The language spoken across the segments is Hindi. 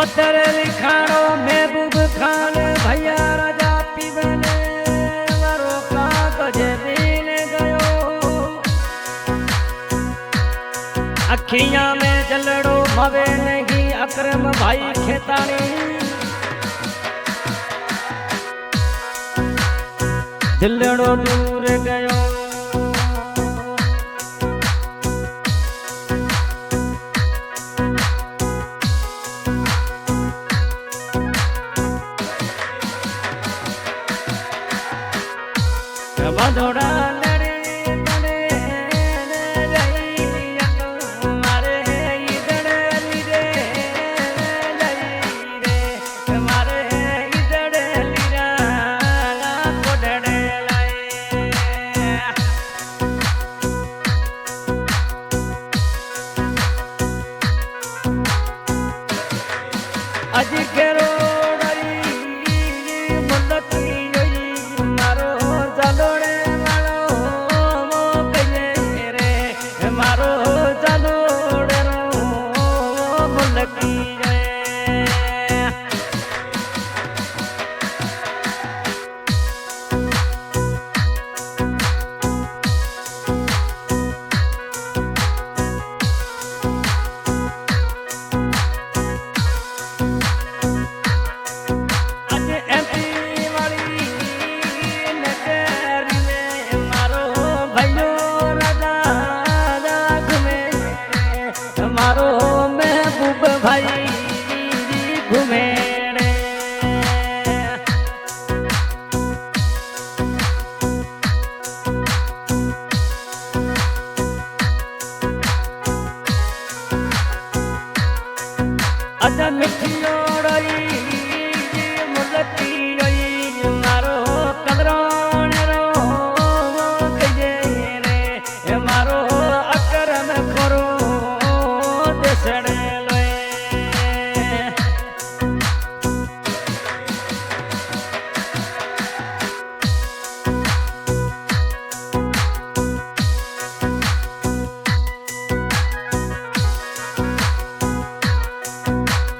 पत्थर लिखाणो महबूब खान भैया राजा पीवने मारो कागज बीन गयो अखियां में जलड़ो मवे नहीं अकरम भाई खेतानी दिलड़ो दूर गयो बंदोड़ा लड़े तने रही तुम्हारे इधर लीरे लई रे तुम्हारे इधर लीरा कोडड़े लाए अज करो मारो महबूब भाई घूमेड़े अजा मिठियो रही मुलती रही मारो कदरों रो कहे रे मारो अकरम करो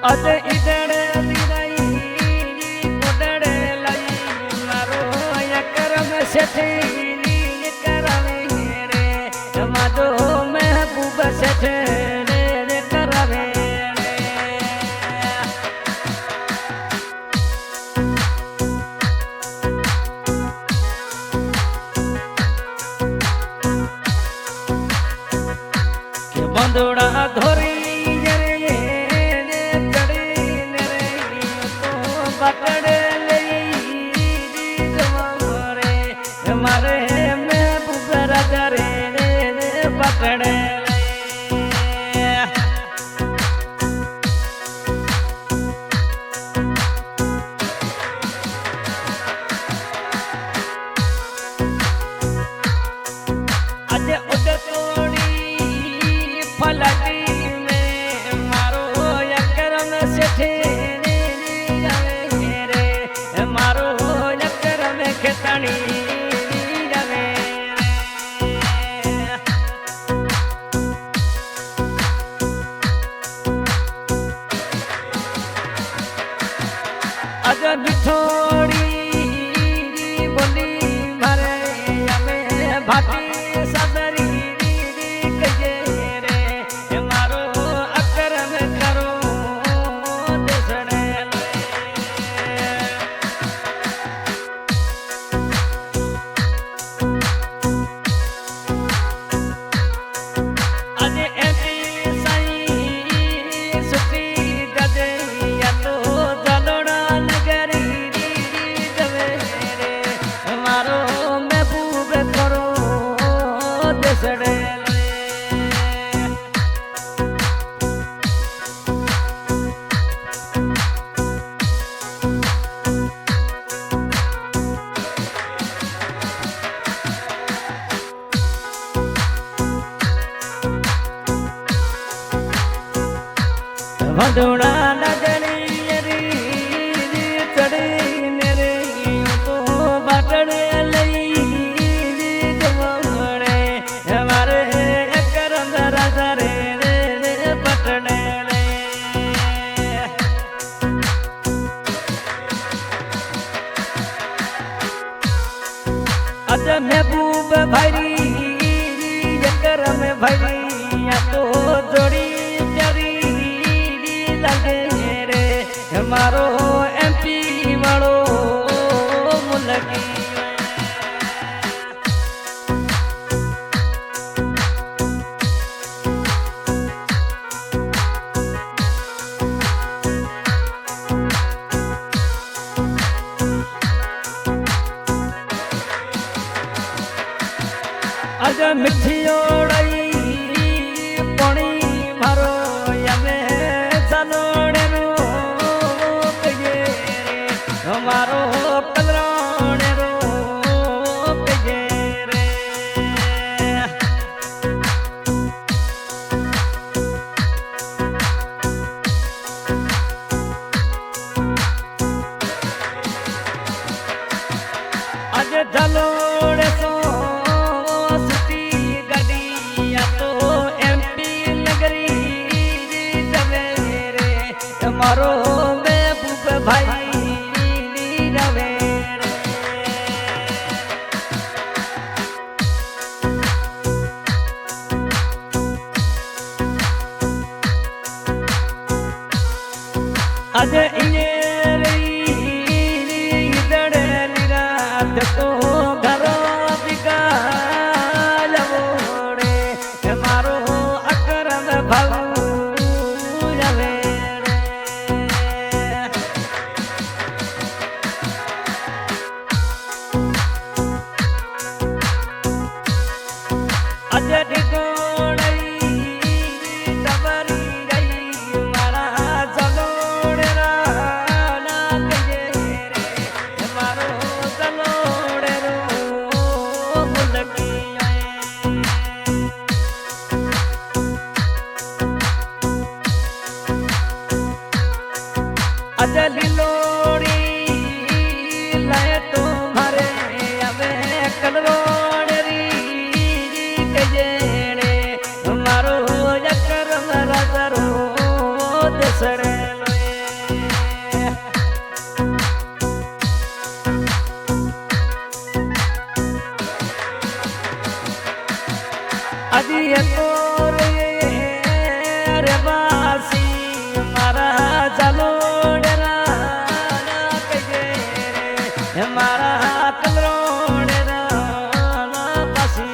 अज इधर दिराई कोडड़े लाई मारो अकरम सेठी करवे रे माधो महबूब सेठ रे करवे के बंदोड़ा धोरी पकड़े हमारे महबूब राजा रे पकड़े आज उधर तोड़ी फलटी में मारो अकरम सेठे मारो अकरम खेतानी रवे अज बिछोड़ी बोली मारे हमें भाटी सदरी कहे रे मारो अकरम करो देसड़े भदोड़ा लगनी चढ़ी मेरे तो बटड़े लई जमड़े हमारे करम राजा रे पटड़े जोड़ी प्यारी लगे रे मारो एमपी वालो मुलगी आज मिठी ओड़ई पानी मारो यमे चलोड़े रो कये रे हमारो कलरोड़े रो कये रे आज चलोड़े सो मारो महबूब भाई रवे रे आज इने रही दड़े रात को घर बिगा लवोड़े मारो अकरम भाऊ अजरी गोड़ई डबरी गई मारा जलोड़े राना कये रे मारो जलोड़े रो मुलगी अजली लोड़ी लाए तुम्हारे अबे कलरोड़े मारो यकरम राजरो दसड़े अजी रे अरे बासी मारा जलोड़े राना कये रे मारा कलरोड़े राना बासी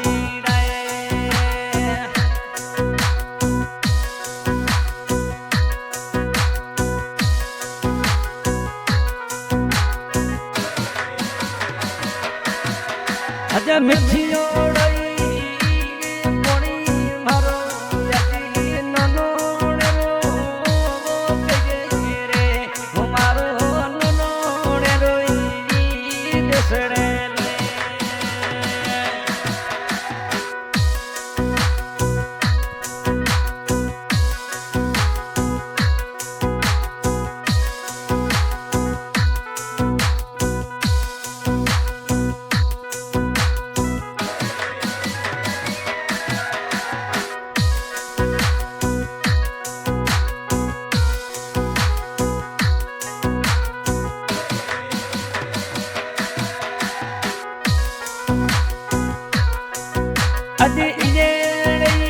आज मिठी ओड़ई पानी मारो यकी ननोड़े रो कये रे मारो ननोड़े रोई दसड़े अजी इजेड़ी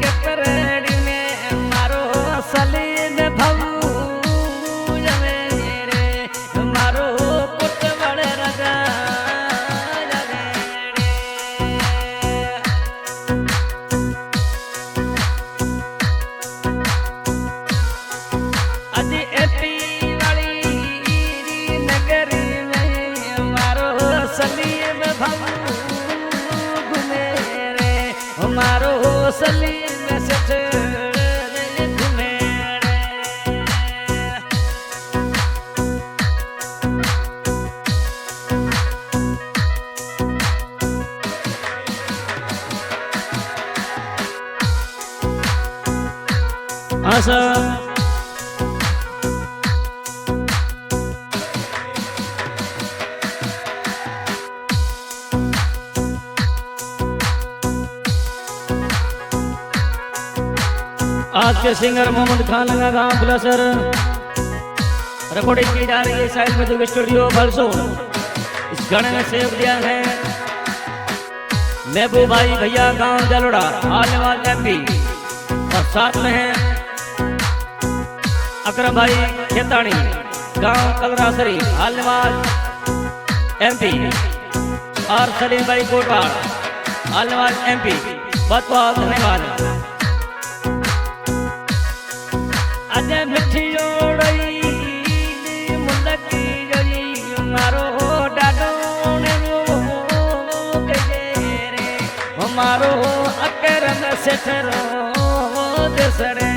के परड़ी में मारो सलीन भऊ जमे रे मारो पुट बड़े राजा अजी एपी वाली नगरी में मारो सलीम भऊ मारो सलीम सेठ घूमे हाँ सर आज के सिंगर मोहम्मद खान लगा गांव बुलासर रिकॉर्डिंग की जा रही है साइड म्यूजिक स्टूडियो भलसो। इस गाने में सेव दिया है महबूब भाई भैया गांव जलोड़ा आलवाल एमपी। साथ में है अकरम भाई खेतानी, गांव कलरासरी, हालवाल MP, और सलीम भाई कोटवाड़, हालवाल MP। बहुत बहुत धन्यवाद। आज मिठी ओड़ई मुंडकी जोई मारो डाडो ने कहे रे मारो अकरम सेठरो देसड़े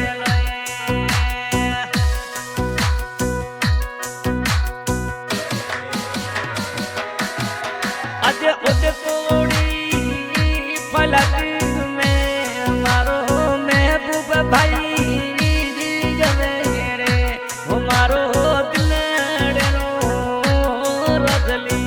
आज उद कोड़ी पलक में मारो महबूब भाई जवे रे मारो दिलड़ो रजली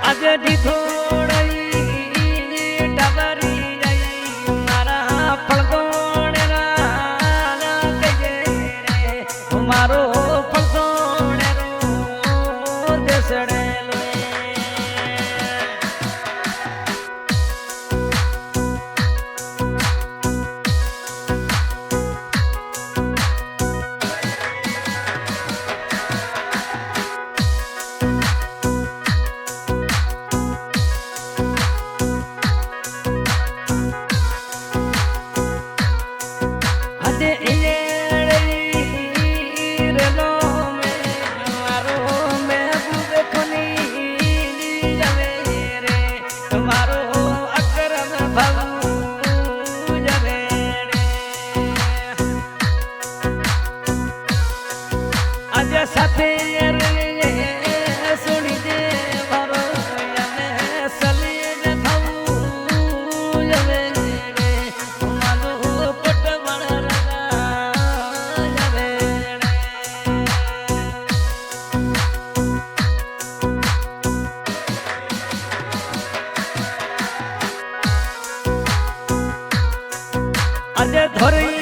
आज दी थोड़ी डबरी आई मारा फलगोने रा कहे रे मारो फलगोने रो देसड़े साथे सुनी दे भरो सलीन भाऊ जवे रे मानो पटवण जवे आज धोरी